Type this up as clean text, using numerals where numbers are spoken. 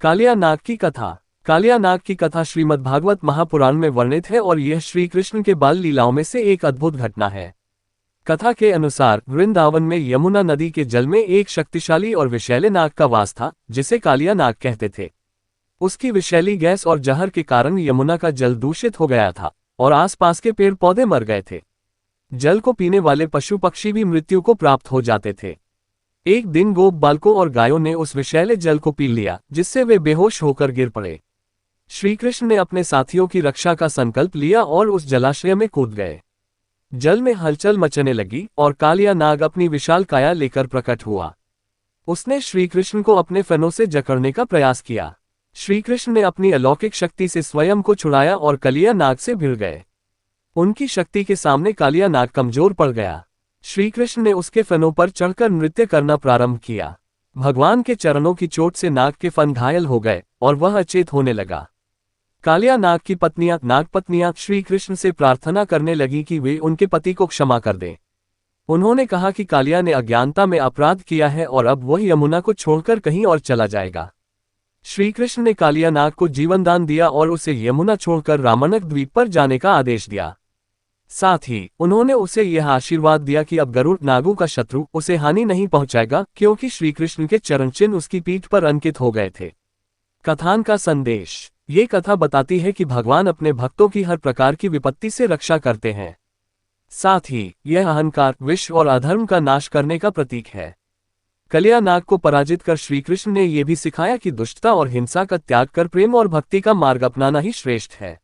कालिया नाग की कथा। कालिया नाग की कथा श्रीमद्भागवत महापुराण में वर्णित है और यह श्री कृष्ण के बाल लीलाओं में से एक अद्भुत घटना है। कथा के अनुसार वृंदावन में यमुना नदी के जल में एक शक्तिशाली और विषैले नाग का वास था, जिसे कालिया नाग कहते थे। उसकी विषैली गैस और जहर के कारण यमुना का जल दूषित हो गया था और आसपास के पेड़ पौधे मर गए थे। जल को पीने वाले पशु पक्षी भी मृत्यु को प्राप्त हो जाते थे। एक दिन गोप बालकों और गायों ने उस विषैले जल को पी लिया, जिससे वे बेहोश होकर गिर पड़े। श्रीकृष्ण ने अपने साथियों की रक्षा का संकल्प लिया और उस जलाशय में कूद गए। जल में हलचल मचने लगी और कालिया नाग अपनी विशाल काया लेकर प्रकट हुआ। उसने श्रीकृष्ण को अपने फनों से जकड़ने का प्रयास किया। श्रीकृष्ण ने अपनी अलौकिक शक्ति से स्वयं को छुड़ाया और कालिया नाग से भिड़ गए। उनकी शक्ति के सामने कालिया नाग कमजोर पड़ गया। श्रीकृष्ण ने उसके फनों पर चढ़कर नृत्य करना प्रारंभ किया। भगवान के चरणों की चोट से नाग के फन घायल हो गए और वह अचेत होने लगा। कालिया नाग की नागपत्नियां श्रीकृष्ण से प्रार्थना करने लगी कि वे उनके पति को क्षमा कर दें। उन्होंने कहा कि कालिया ने अज्ञानता में अपराध किया है और अब वह यमुना को छोड़कर कहीं और चला जाएगा। श्रीकृष्ण ने कालिया नाग को जीवनदान दिया और उसे यमुना छोड़कर रामनक द्वीप पर जाने का आदेश दिया। साथ ही उन्होंने उसे यह आशीर्वाद दिया कि अब गरुड़ नागों का शत्रु उसे हानि नहीं पहुंचाएगा, क्योंकि श्रीकृष्ण के चरण चिन्ह उसकी पीठ पर अंकित हो गए थे। कथान का संदेश। ये कथा बताती है कि भगवान अपने भक्तों की हर प्रकार की विपत्ति से रक्षा करते हैं। साथ ही यह अहंकार, विष और अधर्म का नाश करने का प्रतीक है। कालिया नाग को पराजित कर श्रीकृष्ण ने यह भी सिखाया कि दुष्टता और हिंसा का त्याग कर प्रेम और भक्ति का मार्ग अपनाना ही श्रेष्ठ है।